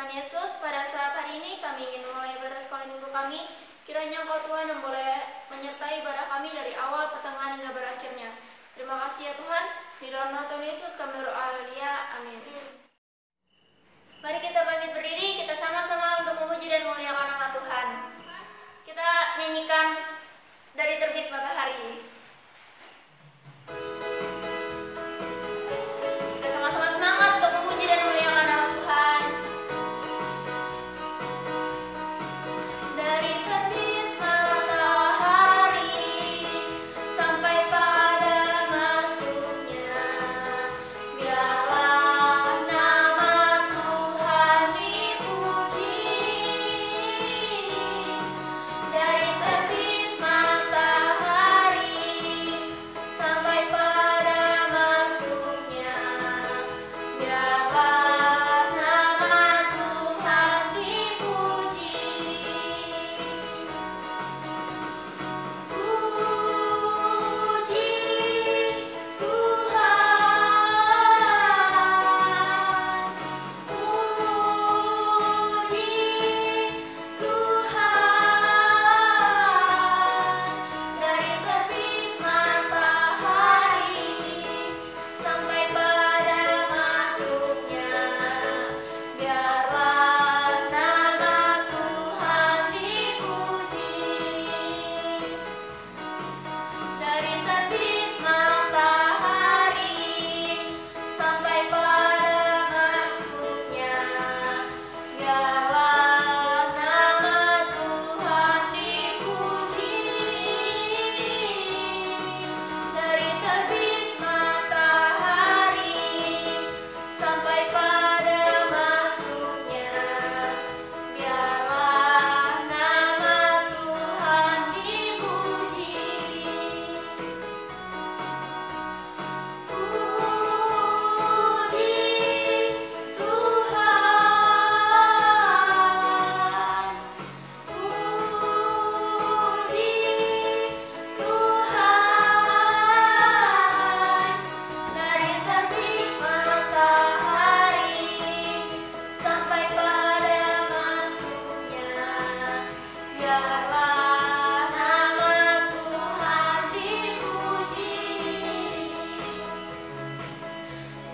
Tuhan Yesus, pada saat hari ini kami ingin memulai ibadah sekolah minggu kami. Kiranya Engkau Tuhan yang boleh menyertai ibadah kami dari awal, pertengahan hingga berakhirnya. Terima kasih ya Tuhan. Di dalam nama Tuhan Yesus kami berdoa, haleluya, amin. Mari kita bangkit berdiri, kita sama-sama untuk memuji dan memuliakan nama Tuhan. Kita nyanyikan dari terbit matahari. Kita sama-sama semangat untuk memuji dan memuliakan nama Tuhan. Dari terbit matahari sampai pada masuknya, biarlah nama Tuhan dipuji. Dari terbit matahari sampai pada masuknya, biarlah nama Tuhan dipuji. Puji Tuhan, puji Tuhan. Dari terbit matahari sampai pada masuknya, biarlah nama Tuhan dipuji. Dari terbit matahari sampai pada masuknya, biarlah nama Tuhan dipuji. Dari terbit matahari sampai pada masuknya, biarlah nama Tuhan dipuji. Puji Tuhan, puji Tuhan. Dari terbit matahari sampai pada masuknya, biarlah nama Tuhan dipuji.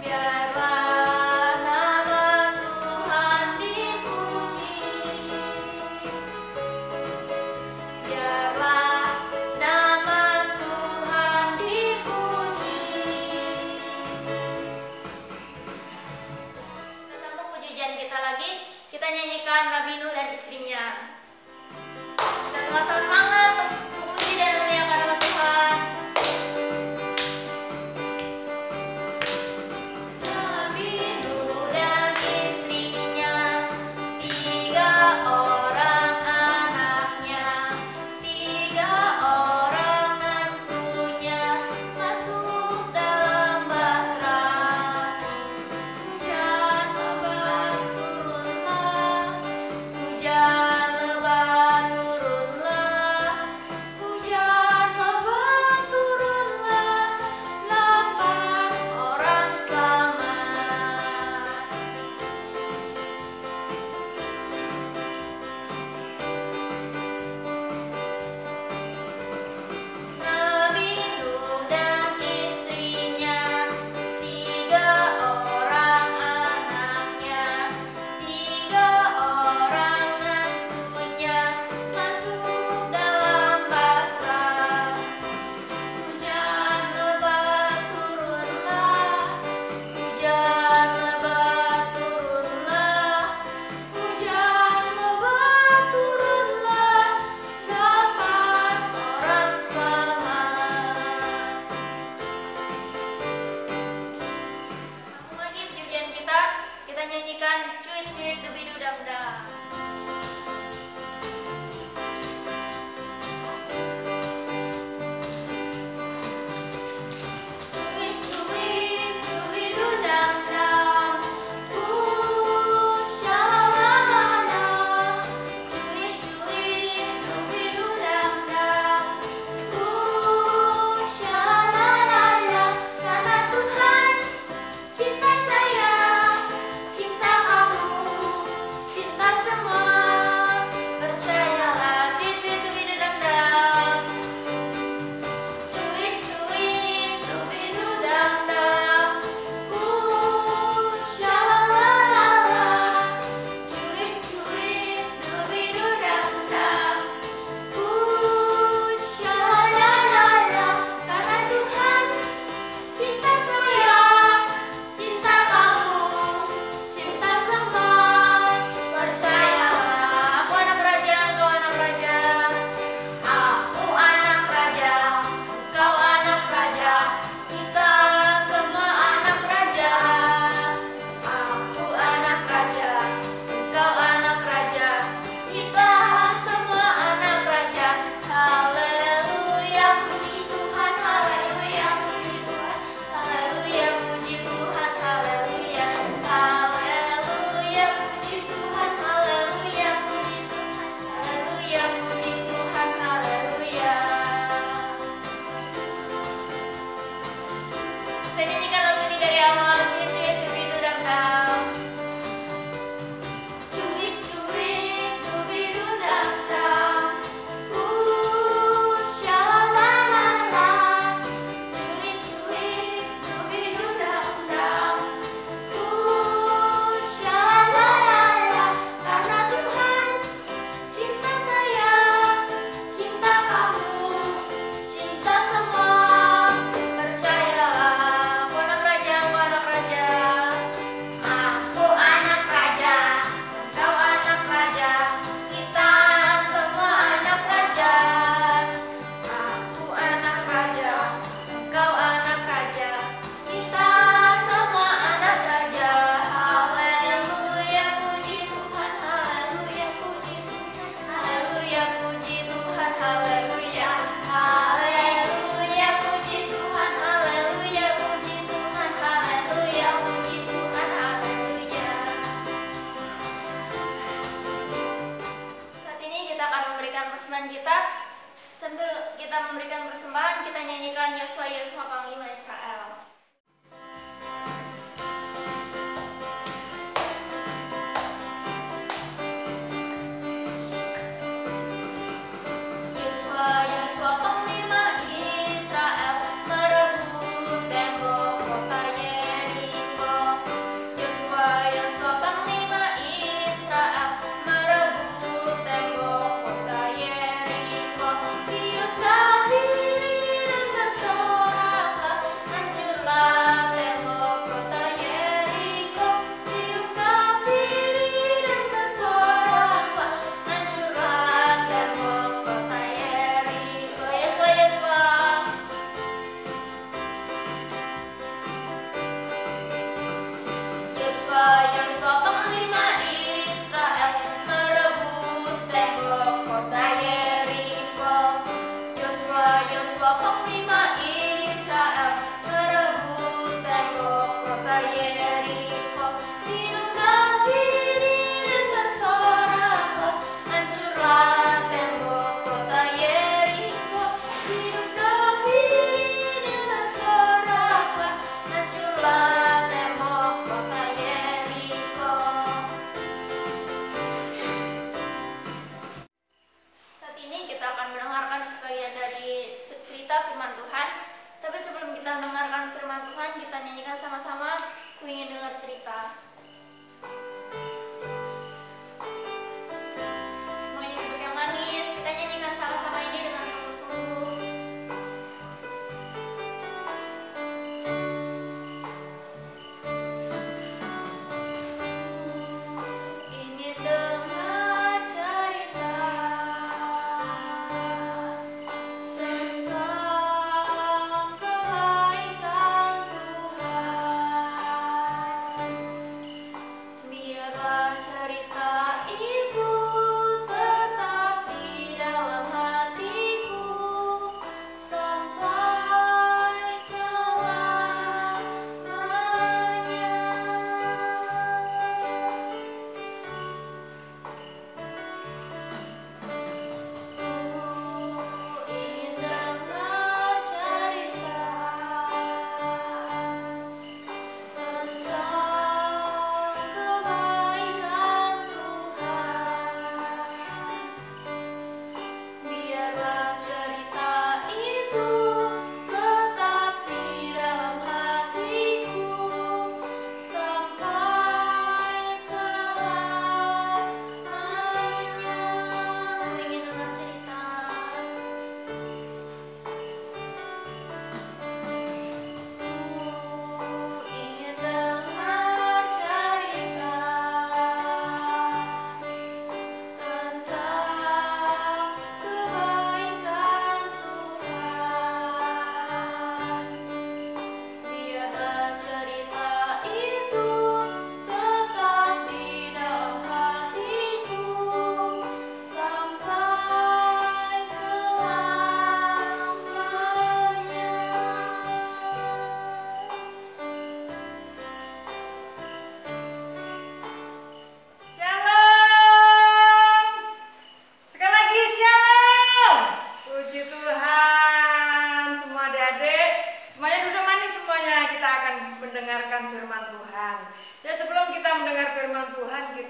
Biarlah nama Tuhan dipuji. Biarlah nama Tuhan dipuji. Kita sambung pujian kita lagi. Kita nyanyikan Nabi Nuh dan istrinya. Kita sama-sama semangat untuk memuji dan memuliakan nama Tuhan. Nabi Nuh dan istrinya, 3 orang anaknya, 3 orang menantunya, masuk dalam bahtera. Hujan lebat turunlah, hujan lebat turunlah, Sambil kita memberikan persembahan, kita nyanyikan Yosua Yosua Panglima Israel. Firman Tuhan. Tapi sebelum kita mendengarkan firman Tuhan, kita nyanyikan sama-sama Ku Ingin Dengar Cerita. Semuanya duduk yang manis, kita nyanyikan sama-sama ini dengan sungguh-sungguh. Ingin dengar cerita tentang kebaikan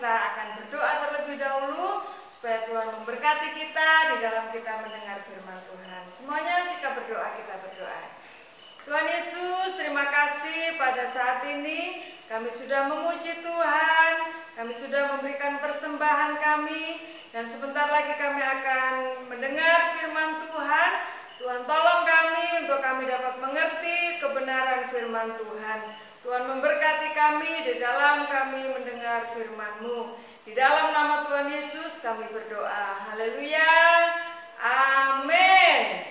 kita akan berdoa terlebih dahulu supaya Tuhan memberkati kita di dalam kita mendengar firman Tuhan. Semuanya sikap berdoa, kita berdoa. Tuhan Yesus, terima kasih pada saat ini kami sudah memuji Tuhan, kami sudah memberikan persembahan kami, dan sebentar lagi kami akan mendengar firman Tuhan. Tuhan tolong kami untuk kami dapat mengerti kebenaran firman Tuhan. Tuhan memberkati kami di dalam kami mendengar firman-Mu. Di dalam nama Tuhan Yesus kami berdoa. Haleluya. Amin.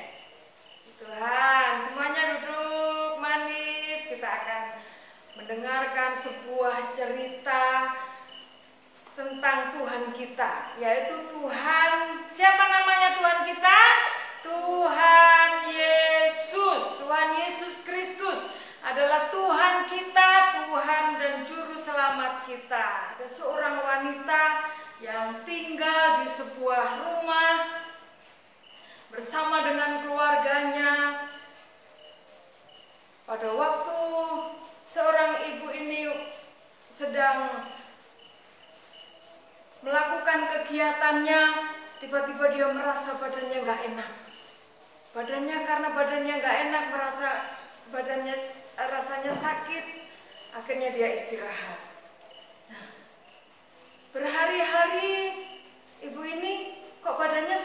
Tuhan, semuanya duduk manis. Kita akan mendengarkan sebuah cerita tentang Tuhan kita, yaitu Tuhan, siapa namanya Tuhan kita? Tuhan Yesus. Tuhan Yesus Kristus adalah Tuhan kita, Tuhan dan Juru Selamat kita. Ada seorang wanita yang tinggal di sebuah rumah bersama dengan keluarganya. Pada waktu seorang ibu ini sedang melakukan kegiatannya, tiba-tiba dia merasa badannya nggak enak. Karena badannya nggak enak, merasa badannya rasanya sakit, akhirnya dia istirahat. Nah, berhari-hari ibu ini kok badannya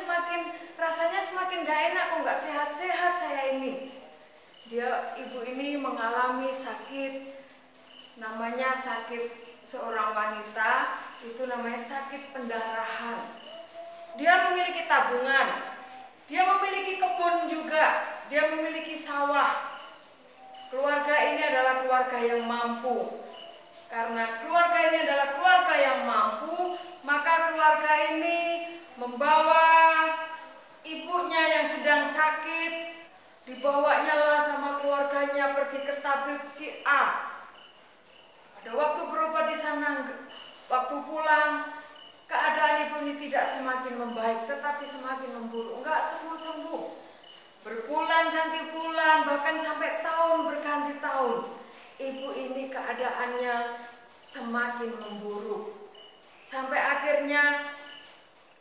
rasanya semakin nggak enak, kok nggak sehat-sehat saya ini. Ibu ini mengalami sakit, namanya sakit seorang wanita, itu namanya sakit pendarahan. Dia memiliki tabungan, dia memiliki kebun juga, dia memiliki sawah. Keluarga ini adalah keluarga yang mampu. Karena keluarga ini adalah keluarga yang mampu, maka keluarga ini membawa ibunya yang sedang sakit, dibawanya lah sama keluarganya pergi ke tabib si A. Pada waktu berobat di sana, waktu pulang, keadaan ibu ini tidak semakin membaik, tetapi semakin memburuk, enggak sembuh-sembuh. Berbulan ganti bulan, bahkan sampai tahun berganti tahun, ibu ini keadaannya semakin memburuk. Sampai akhirnya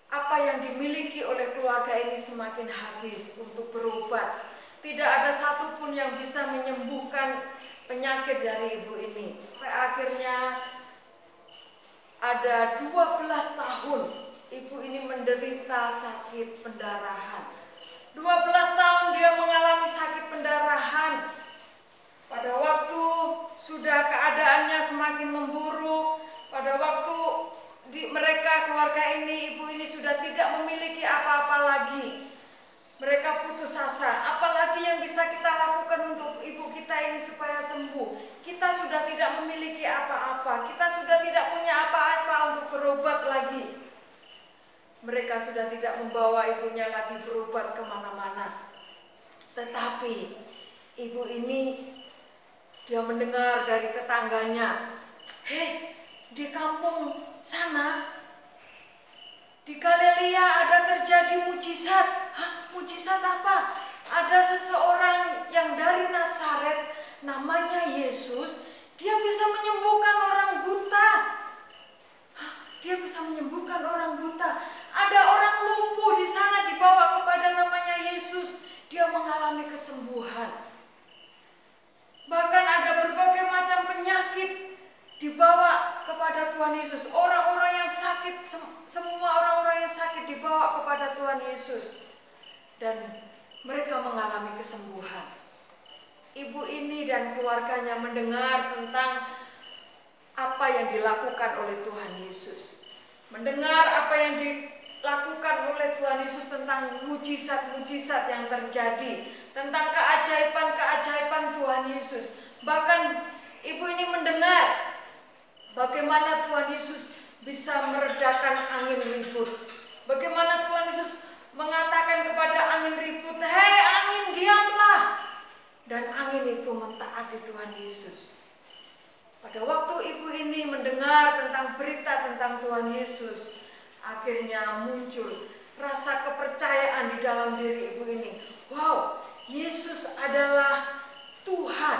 apa yang dimiliki oleh keluarga ini semakin habis untuk berobat. Tidak ada satupun yang bisa menyembuhkan penyakit dari ibu ini. Sampai akhirnya ada 12 tahun ibu ini menderita sakit pendarahan. 12 tahun dia mengalami sakit pendarahan. Pada waktu sudah keadaannya semakin memburuk, pada waktu mereka keluarga ini, ibu ini sudah tidak memiliki apa-apa lagi. Mereka putus asa, apalagi yang bisa kita lakukan untuk ibu kita ini supaya sembuh. Kita sudah tidak memiliki apa-apa, kita sudah tidak punya apa-apa untuk berobat lagi. Mereka sudah tidak membawa ibunya lagi berobat kemana-mana. Tetapi ibu ini, dia mendengar dari tetangganya, di kampung sana, di Galilea ada terjadi mujizat. Mujizat apa? Ada seseorang yang dari Nazaret, namanya Yesus, dia bisa menyembuhkan orang buta. Dia bisa menyembuhkan orang buta. Ada orang lumpuh di sana dibawa kepada namanya Yesus, dia mengalami kesembuhan. Bahkan ada berbagai macam penyakit dibawa kepada Tuhan Yesus. Orang-orang yang sakit, semua orang-orang yang sakit dibawa kepada Tuhan Yesus. Dan mereka mengalami kesembuhan. Ibu ini dan keluarganya mendengar tentang apa yang dilakukan oleh Tuhan Yesus. Mendengar apa yang dilakukan oleh Tuhan Yesus tentang mujizat-mujizat yang terjadi. Tentang keajaiban-keajaiban Tuhan Yesus. Bahkan ibu ini mendengar bagaimana Tuhan Yesus bisa meredakan angin ribut. Bagaimana Tuhan Yesus mengatakan kepada angin ribut, "Hei angin, diamlah." Dan angin itu mentaati Tuhan Yesus. Pada waktu ibu ini mendengar tentang berita tentang Tuhan Yesus, akhirnya muncul rasa kepercayaan di dalam diri ibu ini. Wow, Yesus adalah Tuhan.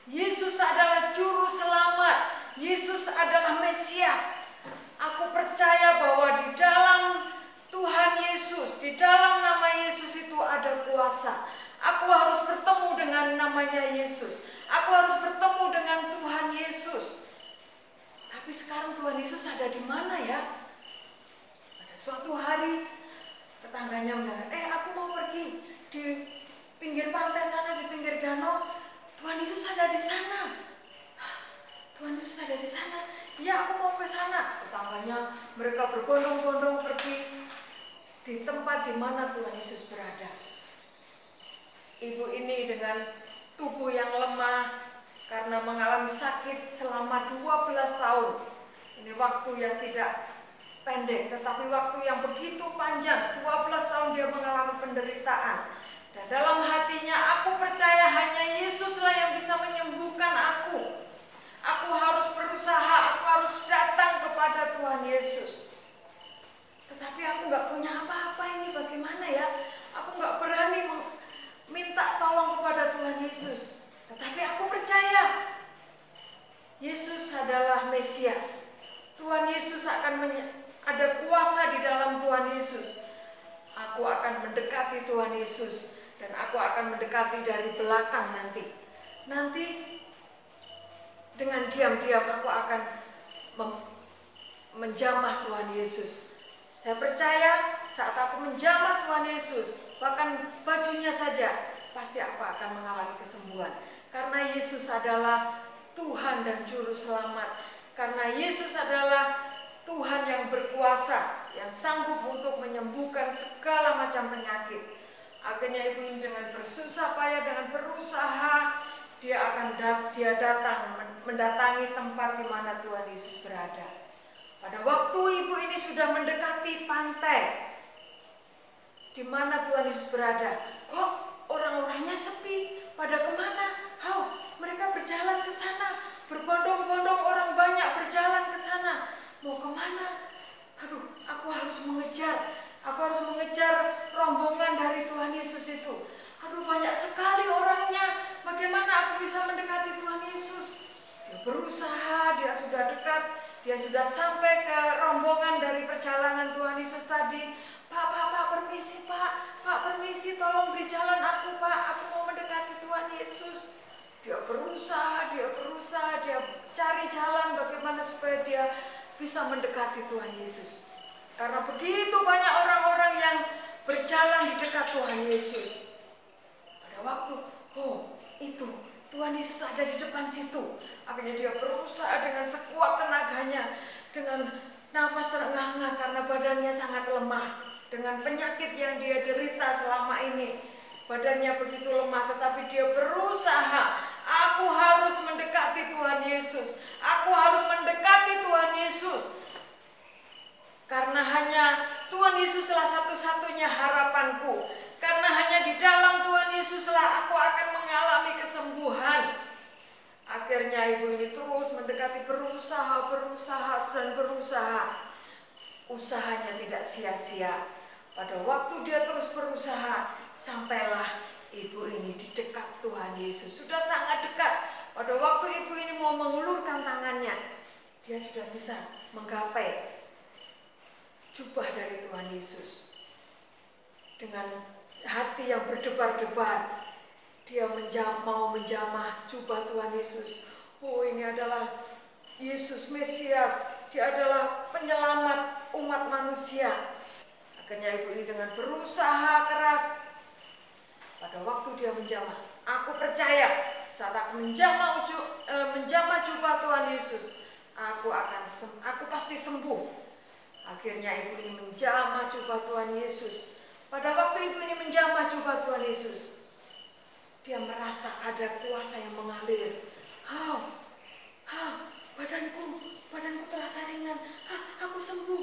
Yesus adalah Juru Selamat. Yesus adalah Mesias. ada di mana ya? Pada suatu hari tetangganya bilang, aku mau pergi di pinggir pantai sana, di pinggir danau. Tuhan Yesus ada di sana. Tuhan Yesus ada di sana. Ya, aku mau ke sana. Tetangganya mereka berbondong-bondong pergi di tempat di mana Tuhan Yesus berada. Ibu ini dengan tubuh yang lemah karena mengalami sakit selama 12 tahun. Ini waktu yang tidak pendek, tetapi waktu yang begitu panjang. 12 tahun dia mengalami penderitaan. Dan dalam hatinya, aku percaya hanya Yesuslah yang bisa menyembuhkan aku. Aku harus berusaha, aku harus datang kepada Tuhan Yesus. Tetapi aku gak punya apa-apa ini, bagaimana ya? Aku gak berani minta tolong kepada Tuhan Yesus. Tetapi aku percaya Yesus adalah Mesias. Tuhan Yesus akan ada kuasa di dalam Tuhan Yesus. Aku akan mendekati Tuhan Yesus. Dan aku akan mendekati dari belakang nanti. Nanti dengan diam-diam aku akan menjamah Tuhan Yesus. Saya percaya saat aku menjamah Tuhan Yesus, bahkan bajunya saja, pasti aku akan mengalami kesembuhan. Karena Yesus adalah Tuhan dan Juru Selamat. Karena Yesus adalah Tuhan yang berkuasa, yang sanggup untuk menyembuhkan segala macam penyakit. Akhirnya ibu ini dengan bersusah payah, dengan berusaha, dia datang mendatangi tempat di mana Tuhan Yesus berada. Pada waktu ibu ini sudah mendekati pantai di mana Tuhan Yesus berada, kok orang-orangnya sepi? Pada kemana? Mereka berjalan ke sana, berbondong-bondong orang banyak berjalan ke sana. Mau kemana? Aku harus mengejar. Aku harus mengejar rombongan dari Tuhan Yesus itu. Banyak sekali orangnya. Bagaimana aku bisa mendekati Tuhan Yesus? Dia berusaha, dia sudah dekat, dia sudah sampai ke rombongan dari perjalanan Tuhan Yesus tadi. Pak, permisi Pak. Pak, permisi, tolong beri jalan aku Pak. Aku mau mendekati Tuhan Yesus. Dia berusaha, dia cari jalan bagaimana supaya dia bisa mendekati Tuhan Yesus. Karena begitu banyak orang-orang yang berjalan di dekat Tuhan Yesus. Pada waktu, itu Tuhan Yesus ada di depan situ. Akhirnya dia berusaha dengan sekuat tenaganya, dengan nafas terengah-engah karena badannya sangat lemah. Dengan penyakit yang dia derita selama ini, badannya begitu lemah, tetapi dia berusaha. Aku harus mendekati Tuhan Yesus. Aku harus mendekati Tuhan Yesus. Karena hanya Tuhan Yesuslah satu-satunya harapanku. Karena hanya di dalam Tuhan Yesuslah aku akan mengalami kesembuhan. Akhirnya ibu ini terus mendekati, berusaha dan berusaha. Usahanya tidak sia-sia. Pada waktu dia terus berusaha, sampailah ibu ini di dekat Tuhan Yesus. Sudah sangat dekat. Pada waktu ibu ini mau mengulurkan tangannya, dia sudah bisa menggapai jubah dari Tuhan Yesus. Dengan hati yang berdebar-debar, dia mau menjamah jubah Tuhan Yesus. Ini adalah Yesus Mesias. Dia adalah penyelamat umat manusia. Akhirnya ibu ini dengan berusaha keras. Pada waktu dia menjamah, aku percaya saat aku menjamah jubah Tuhan Yesus, aku pasti sembuh. Akhirnya ibu ini menjamah jubah Tuhan Yesus. Pada waktu ibu ini menjamah jubah Tuhan Yesus, dia merasa ada kuasa yang mengalir. Badanku terasa ringan. Aku sembuh.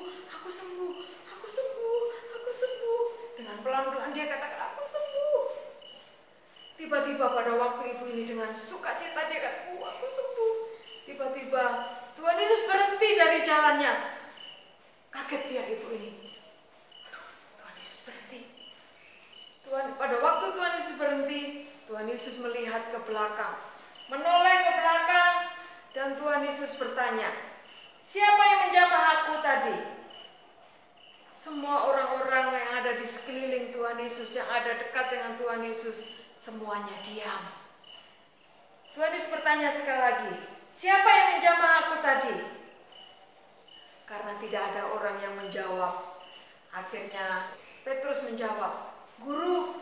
Dengan pelan-pelan dia katakan, aku sembuh. Tiba-tiba pada waktu ibu ini dengan sukacita dia kata, aku sembuh. Tiba-tiba Tuhan Yesus berhenti dari jalannya. Kaget dia ibu ini. Tuhan Yesus berhenti. Pada waktu Tuhan Yesus berhenti, Tuhan Yesus melihat ke belakang, menoleh ke belakang, dan Tuhan Yesus bertanya, siapa yang menjamah aku tadi? Semua orang-orang yang ada di sekeliling Tuhan Yesus, yang ada dekat dengan Tuhan Yesus, semuanya diam. Tuhan Yesus bertanya sekali lagi, siapa yang menjamah aku tadi? karena tidak ada orang yang menjawab. Akhirnya Petrus menjawab, "Guru,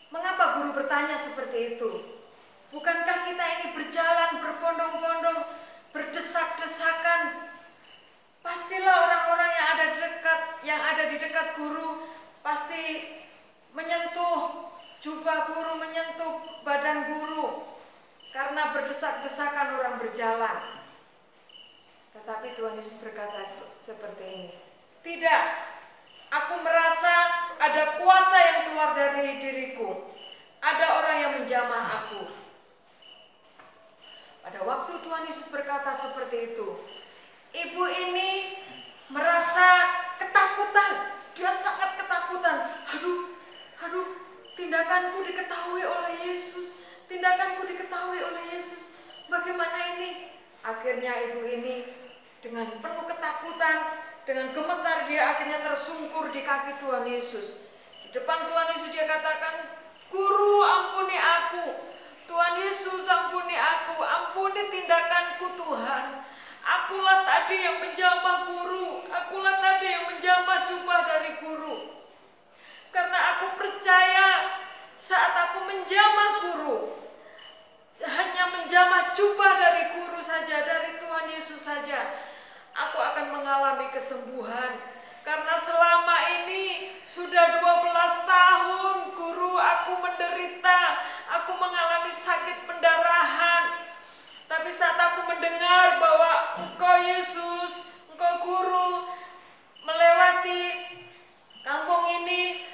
mengapa guru bertanya seperti itu? Bukankah kita ini berjalan berbondong-bondong, berdesak-desakan? Pastilah orang-orang yang ada di dekat guru pasti menyentuh jubah guru, menyentuh badan guru karena berdesak-desakan orang berjalan." Tetapi Tuhan Yesus berkata seperti ini, "Tidak, aku merasa ada kuasa yang keluar dari diriku. Ada orang yang menjamah aku." Pada waktu Tuhan Yesus berkata seperti itu, ibu ini merasa ketakutan. Dia sangat ketakutan. Aduh, tindakanku diketahui oleh Yesus. Tindakanku diketahui oleh Yesus. Bagaimana ini? Akhirnya ibu ini dengan penuh ketakutan, dengan gemetar dia akhirnya tersungkur di kaki Tuhan Yesus. Di depan Tuhan Yesus dia katakan, "Guru, ampuni aku. Tuhan Yesus, ampuni aku. Ampuni tindakanku, Tuhan. Akulah tadi yang menjamah guru. Akulah tadi yang menjamah jubah dari guru. Karena aku percaya saat aku menjamah guru, hanya menjamah jubah dari guru saja, dari Tuhan Yesus saja, aku akan mengalami kesembuhan. Karena selama ini sudah 12 tahun guru aku menderita, aku mengalami sakit pendarahan. Tapi saat aku mendengar bahwa Engkau Yesus, Engkau Guru melewati kampung ini,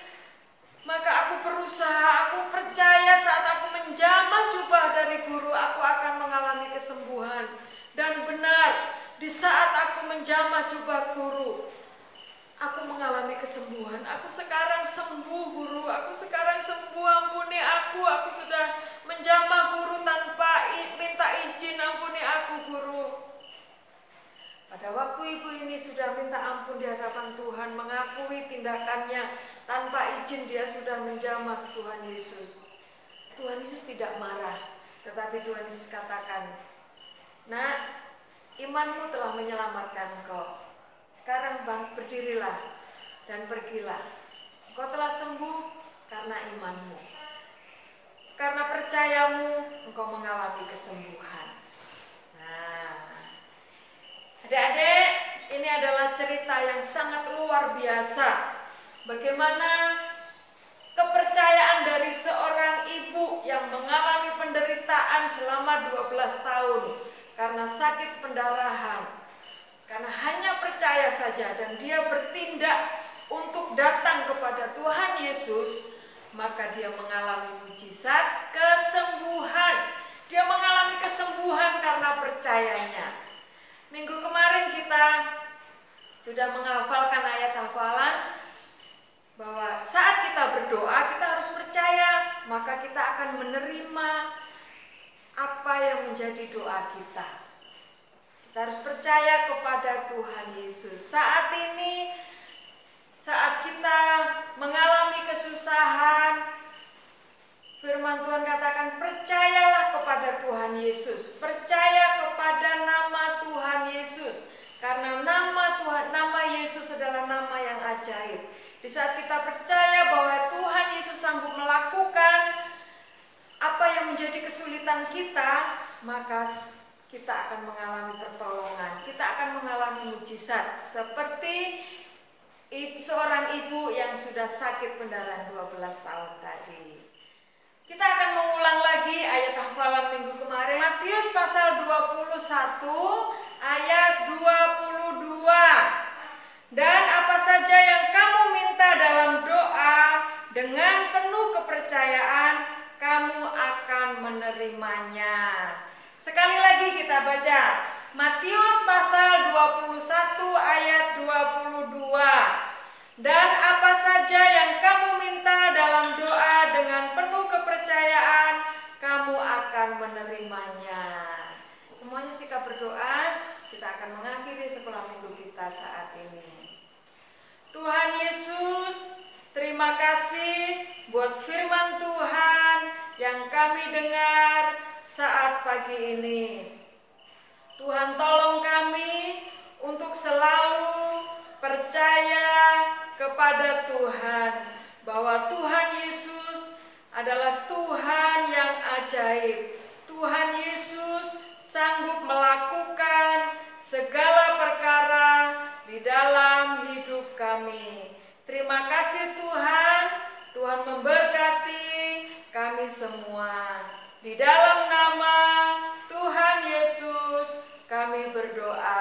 maka aku berusaha, aku percaya saat aku menjamah jubah dari guru, aku akan mengalami kesembuhan." Dan benar, di saat aku menjamah jubah guru, aku mengalami kesembuhan. Aku sekarang sembuh, guru. Aku sekarang sembuh, ampuni aku. Aku sudah menjamah guru tanpa minta izin, ampuni aku, guru. Pada waktu ibu ini sudah minta ampun di hadapan Tuhan, mengakui tindakannya, tanpa izin dia sudah menjamah Tuhan Yesus. Tuhan Yesus tidak marah, tetapi Tuhan Yesus katakan, "Nak, imanmu telah menyelamatkan engkau. Sekarang berdirilah dan pergilah. Engkau telah sembuh karena imanmu. Karena percayamu, engkau mengalami kesembuhan." Nah, adik-adik, ini adalah cerita yang sangat luar biasa. Bagaimana kepercayaan dari seorang ibu yang mengalami penderitaan selama 12 tahun karena sakit pendarahan. Karena hanya percaya saja dan dia bertindak untuk datang kepada Tuhan Yesus, maka dia mengalami mujizat kesembuhan. Dia mengalami kesembuhan karena percayanya. Minggu kemarin kita sudah menghafalkan ayat hafalan bahwa saat kita berdoa kita harus percaya, maka kita akan menerima apa yang menjadi doa kita. Kita harus percaya kepada Tuhan Yesus. Saat ini, saat kita mengalami kesusahan, firman Tuhan katakan, percayalah kepada Tuhan Yesus. Percaya kepada nama Tuhan Yesus. Karena nama Yesus adalah nama yang ajaib. Di saat kita percaya bahwa Tuhan Yesus sanggup melakukan apa yang menjadi kesulitan kita, maka kita akan mengalami pertolongan. Kita akan mengalami mujizat. Seperti seorang ibu yang sudah sakit pendarahan 12 tahun tadi. Kita akan mengulang lagi ayat hafalan minggu kemarin. Matius pasal 21 ayat 22. "Dan apa saja yang kamu minta dalam doa, dengan penuh kepercayaan, kamu akan menerimanya." Sekali lagi kita baca. Matius pasal 21 ayat 22. "Dan apa saja yang kamu minta dalam doa dengan penuh kepercayaan, kamu akan menerimanya." Semuanya sikap berdoa. Kita akan mengakhiri sekolah minggu kita saat ini. Tuhan Yesus, terima kasih buat firman Tuhan yang kami dengar saat pagi ini. Tuhan, tolong kami untuk selalu percaya kepada Tuhan, bahwa Tuhan Yesus adalah Tuhan yang ajaib. Tuhan Yesus sanggup melakukan segala perkara di dalam hidup kami. Terima kasih Tuhan, Tuhan memberkati kami semua. Di dalam nama Tuhan Yesus kami berdoa.